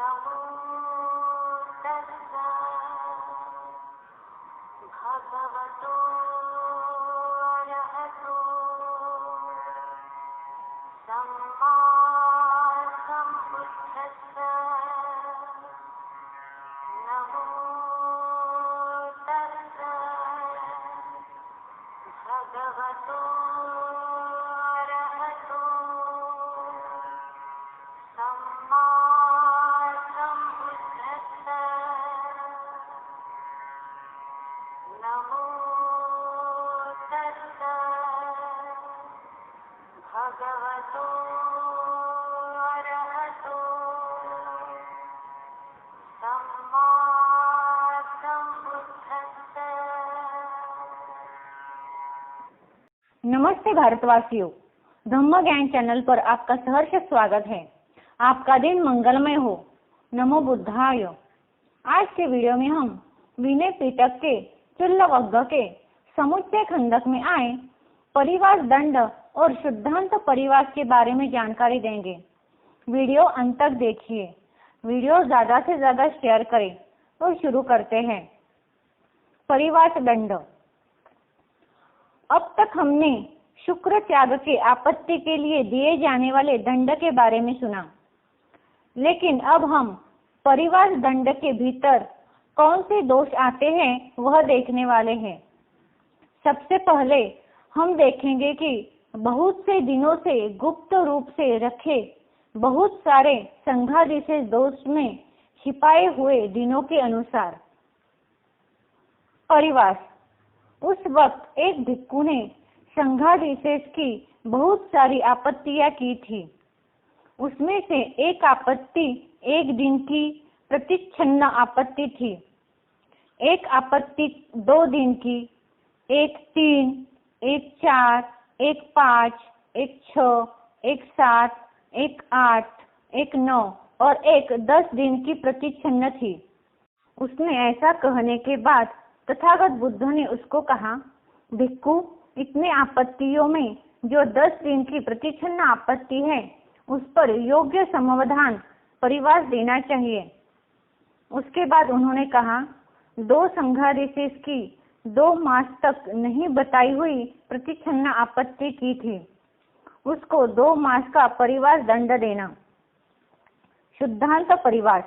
नमो तस्सै भगवतो अरहतो सम्मा सम्बुद्धस्सै नमो तस्सै भगवतो अरहतो सम्मा सम्बुद्धस्सै नमो तस्सै भगवतो अरहतो सम्मा सम्बुद्धस्सै। नमस्ते भारतवासियों, धम्म ज्ञान चैनल पर आपका सहर्ष स्वागत है। आपका दिन मंगलमय हो। नमो बुद्धाय। आज के वीडियो में हम विनय पिटक के चुल्लवग्ग के समुच्चय खंडक में आए परिवास दंड और शुद्धांत परिवास के बारे में जानकारी देंगे। वीडियो अंत तक देखिए। वीडियो ज्यादा से ज्यादा शेयर करें और शुरू करते हैं। परिवास दंड। अब तक हमने शुक्र त्याग के आपत्ति के लिए दिए जाने वाले दंड के बारे में सुना, लेकिन अब हम परिवास दंड के भीतर कौन से दोष आते हैं वह देखने वाले हैं। सबसे पहले हम देखेंगे कि बहुत से दिनों से गुप्त रूप से रखे बहुत सारे संघादिशेष दोष में छिपाए हुए दिनों के अनुसार। परिवास। उस वक्त एक भिक्खु ने संघादिशेष की बहुत सारी आपत्तियां की थी। उसमें से एक आपत्ति एक दिन की प्रतिच्छन्न आपत्ति थी, एक आपत्ति 2 दिन की, एक 3, एक 4, एक 5, एक 6, एक 7, एक 8, एक 9 और एक 10 दिन की प्रतिच्छन्न थी। उसने ऐसा कहने के बाद तथागत बुद्ध ने उसको कहा, भिक्खु, इतने आपत्तियों में जो 10 दिन की प्रतिच्छन्न आपत्ति है उस पर योग्य समाधान परिवास देना चाहिए। उसके बाद उन्होंने कहा, 2 संघादिशेष की 2 मास तक नहीं बताई हुई प्रतिच्छन्न आपत्ति की थी, उसको 2 मास का परिवास दंड देना। शुद्धांत परिवास।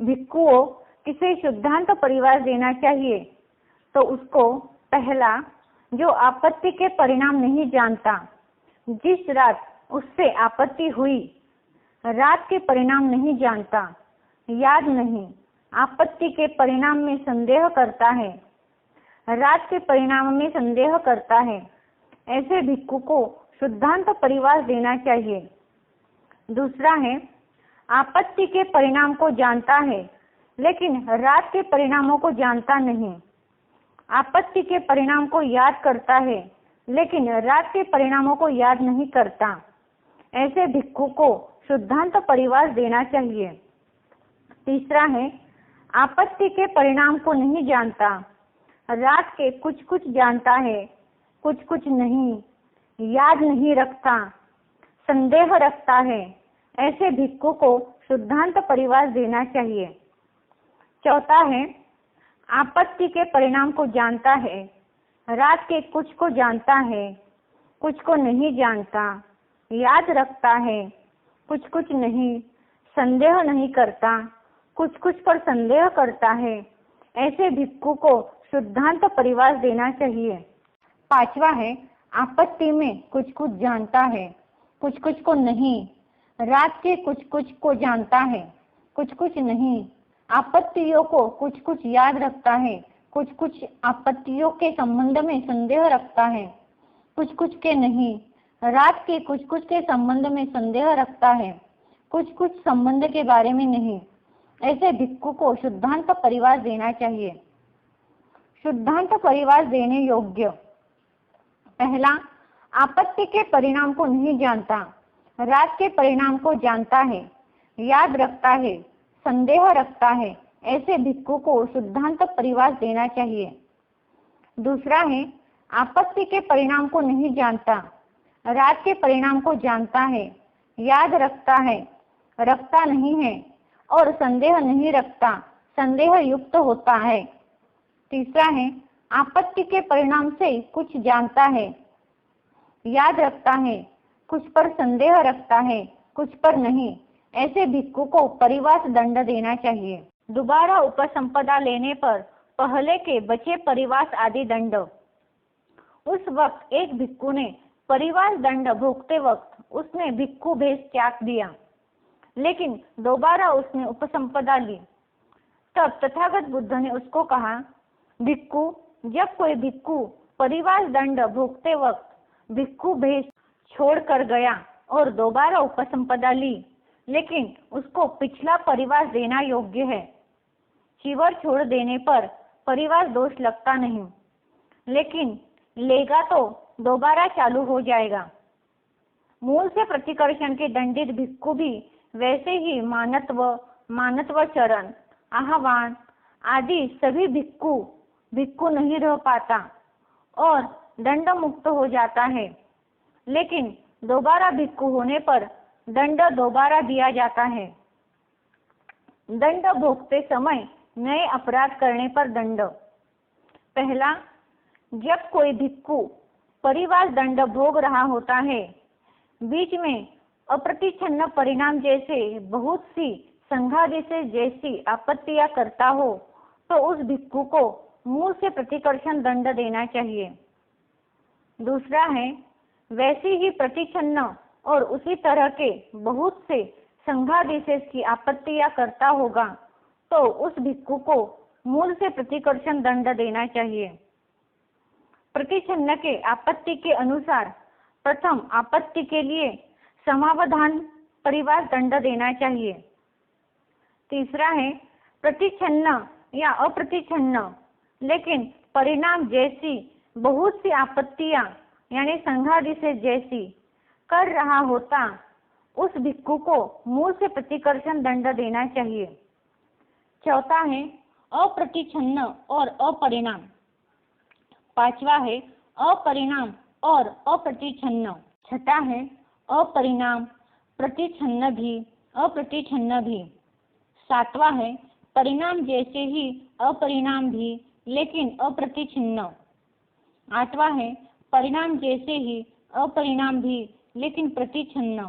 भिक्खुओं किसे शुद्धांत परिवास देना चाहिए तो उसको पहला, जो आपत्ति के परिणाम नहीं जानता, जिस रात उससे आपत्ति हुई रात के परिणाम नहीं जानता, याद नहीं, आपत्ति के परिणाम में संदेह करता है, रात के परिणाम में संदेह करता है, ऐसे भिक्खु को शुद्धांत परिवास देना चाहिए। दूसरा है, आपत्ति के परिणाम को जानता है लेकिन रात के परिणामों को जानता नहीं, आपत्ति के परिणाम को याद करता है लेकिन रात के परिणामों को याद नहीं करता, ऐसे भिक्खु को शुद्धांत परिवास देना चाहिए। तीसरा है, आपत्ति के परिणाम को नहीं जानता, रात के कुछ कुछ जानता है, कुछ कुछ नहीं, याद नहीं रखता, संदेह रखता है, ऐसे भिक्खु को शुद्धांत परिवास देना चाहिए। चौथा है, आपत्ति के परिणाम को जानता है, रात के कुछ को जानता है, कुछ को नहीं जानता, याद रखता है, कुछ कुछ नहीं, संदेह नहीं करता, कुछ कुछ पर संदेह करता है, ऐसे भिक्खु को शुद्धांत परिवास देना चाहिए। पांचवा है, आपत्ति में कुछ कुछ जानता है, कुछ कुछ को नहीं, रात के कुछ कुछ को जानता है, कुछ कुछ नहीं, आपत्तियों को कुछ कुछ याद रखता है, कुछ कुछ आपत्तियों के संबंध में संदेह रखता है, कुछ कुछ के नहीं, रात के कुछ कुछ के संबंध में संदेह रखता है, कुछ कुछ संबंध के बारे में नहीं, ऐसे भिक्खु को शुद्धांत परिवास देना चाहिए। शुद्धांत परिवास देने योग्य। पहला, आपत्ति के परिणाम को नहीं जानता, रात के परिणाम को जानता है, याद रखता है, संदेह रखता है, ऐसे भिक्खु को शुद्धांत परिवास देना चाहिए। दूसरा है, आपत्ति के परिणाम को नहीं जानता, रात के परिणाम को जानता है, याद रखता है, रखता नहीं है, और संदेह नहीं रखता, संदेह युक्त होता है। तीसरा है आपत्ति के परिणाम से कुछ जानता है, याद रखता है, कुछ पर संदेह रखता है, कुछ पर नहीं। ऐसे भिक्खु को परिवास दंड देना चाहिए। दोबारा उपसंपदा लेने पर पहले के बचे परिवास आदि दंड। उस वक्त एक भिक्खु ने परिवास दंड भोगते वक्त उसने भिक्खु भेष त्याग दिया, लेकिन दोबारा उसने उपसंपदा ली। तब तथागत बुद्ध ने उसको कहा, भिक्खु, जब कोई भिक्खु परिवास दंड भोगते वक्त भिक्खु भेष छोड़ कर गया और दोबारा उपसंपदा ली, लेकिन उसको पिछला परिवास देना योग्य है। चीवर छोड़ देने पर परिवास दोष लगता नहीं, लेकिन लेगा तो दोबारा चालू हो जाएगा। मूल से प्रतिकर्षण के दंडित भिक्खु भी वैसे ही मानत्व चरण, आह्वान आदि सभी भिक्खु नहीं रह पाता और दंड मुक्त हो जाता है, लेकिन दोबारा भिक्खु होने पर दंड दोबारा दिया जाता है। दंड भोगते समय नए अपराध करने पर दंड। पहला, जब कोई भिक्खु परिवास दंड भोग रहा होता है, बीच में अप्रतिच्छन्न परिणाम जैसे बहुत सी संघादेश जैसी आपत्तियां करता हो, तो उस भिक्खु को मूल से प्रतिकर्षण दंड देना चाहिए। दूसरा है, वैसी ही प्रतिच्छन्न और उसी तरह के बहुत से संघादेश की आपत्तियां करता होगा, तो उस भिक्खु को मूल से प्रतिकर्षण दंड देना चाहिए। प्रतिच्छन्न के आपत्ति के अनुसार प्रथम आपत्ति के लिए समावधान परिवास दंड देना चाहिए। तीसरा है, प्रतिच्छन्न या अप्रतिच्छन्न लेकिन परिणाम जैसी बहुत सी आपत्तियां यानी संघादेश जैसी कर रहा होता, उस भिक्खु को मूल से प्रतिकर्षण दंड देना चाहिए। चौथा है अप्रतिच्छन्न और अपरिणाम। पांचवा है अपरिणाम और अप्रतिच्छन्न। छठा है अपरिणाम, प्रतिच्छन्न भी, अप्रतिच्छन्न भी। सातवां है परिणाम जैसे ही अपरिणाम भी लेकिन अप्रतिच्छन्न। आठवां है परिणाम जैसे ही अपरिणाम भी लेकिन प्रतिच्छन्न।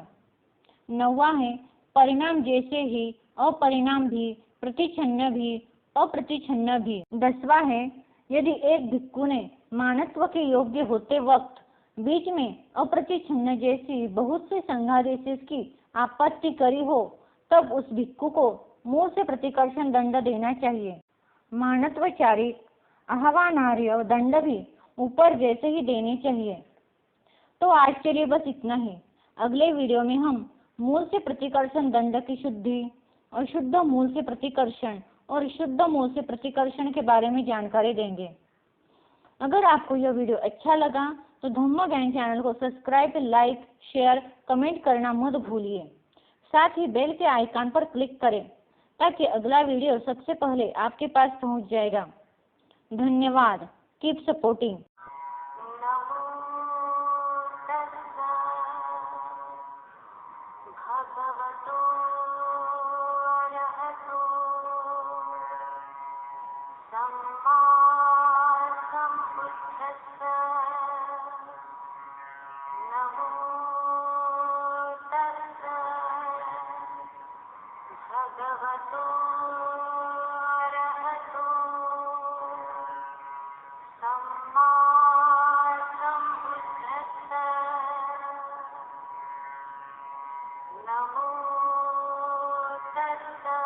नौवां है परिणाम जैसे ही अपरिणाम भी, प्रतिच्छन्न भी, अप्रतिच्छन्न भी। 10वां है यदि एक भिक्खु ने मानत्व के योग्य होते वक्त बीच में अप्रतिच्छन्न जैसी बहुत से संघादेश की आपत्ति करी हो, तब उस भिक्खु को मूल से प्रतिकर्षण दंड देना चाहिए। मानत्वचारित आह्वानार्य दंड भी ऊपर जैसे ही देने चाहिए। तो आज के लिए बस इतना ही। अगले वीडियो में हम मूल से प्रतिकर्षण दंड की शुद्धि और शुद्ध मूल से प्रतिकर्षण और शुद्ध मूल से प्रतिकर्षण के बारे में जानकारी देंगे। अगर आपको यह वीडियो अच्छा लगा तो धम्म ज्ञान चैनल को सब्सक्राइब, लाइक, शेयर, कमेंट करना मत भूलिए। साथ ही बेल के आइकन पर क्लिक करें ताकि अगला वीडियो सबसे पहले आपके पास पहुंच जाएगा। धन्यवाद। Keep supporting. नमो तस्सा भगवतो अरहतो सम्मा सम्बुद्धस्सा। नमो तस्सा भगवतो अरहतो सम्मा सम्बुद्धस्सा। नमो तस्सा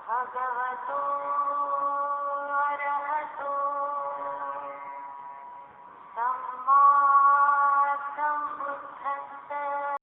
भगवतो